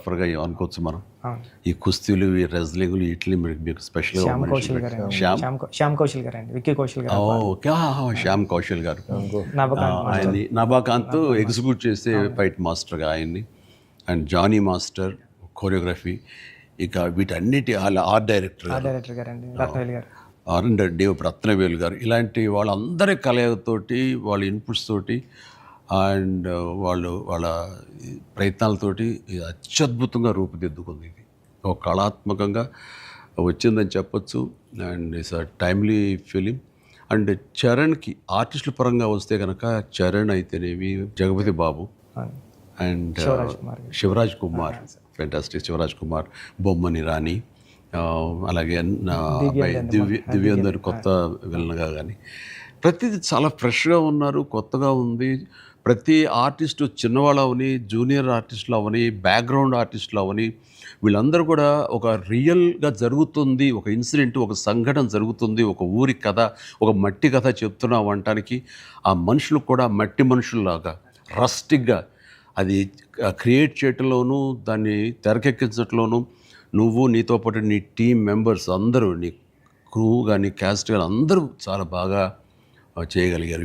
కొరియోగ్రాఫర్గా అనుకోవచ్చు మనం. ఈ కుస్తీలు, ఈ రెజ్లింగ్లు వీటిని మీకు స్పెషల్గా శ్యామ్ కౌశల్ గారు అండి, విక్కీ కౌశల్ గారు. ఓకే, శ్యామ్ కౌశల్ గారు ఆయన్ని, నభాకాంత్ ఎగ్జిక్యూట్ చేసే ఫైట్ మాస్టర్గా ఆయన్ని, అండ్ జానీ మాస్టర్ కోరియోగ్రఫీ, ఇక వీటన్నిటి ఆర్ట్ డైరెక్టర్ గారండి రత్నవేలు గారు, రత్నవేలు గారు, ఇలాంటి వాళ్ళందరి కలయికతోటి వాళ్ళ ఇన్పుట్స్ తోటి అండ్ వాళ్ళ ప్రయత్నాలతోటి అత్యద్భుతంగా రూపుదిద్దుకుంది. ఇది ఒక కళాత్మకంగా వచ్చిందని చెప్పొచ్చు. And it's a timely film. And చరణ్కి ఆర్టిస్టుల పరంగా వస్తే కనుక చరణ్ అయితేనేమి, జగపతి బాబు అండ్ శివరాజ్ కుమార్, ఫెంటాస్టిక్ శివరాజ్ కుమార్, బొమ్మని రాణి, అలాగే అబ్బాయి దివ్యేందర్ కొత్త విలన్గా కానీ ప్రతిదీ చాలా ఫ్రెష్గా ఉన్నారు, కొత్తగా ఉంది. ప్రతి ఆర్టిస్టు చిన్నవాళ్ళు అవని, జూనియర్ ఆర్టిస్టులు అవని, బ్యాక్గ్రౌండ్ ఆర్టిస్టులు అవని, వీళ్ళందరూ కూడా ఒక రియల్గా జరుగుతుంది, ఒక ఇన్సిడెంట్, ఒక సంఘటన జరుగుతుంది, ఒక ఊరి కథ, ఒక మట్టి కథ చెప్తున్నాం అనటానికి ఆ మనుషులు కూడా మట్టి మనుషుల్లాగా రస్టిక్గా అది క్రియేట్ చేయటంలోనూ దాన్ని తెరకెక్కించడంలోనూ నువ్వు, నీతో పాటు నీ టీం మెంబర్స్ అందరూ, నీ క్రూ కానీ క్యాస్ట్ కానీ అందరూ చాలా బాగా చేయగలిగారు.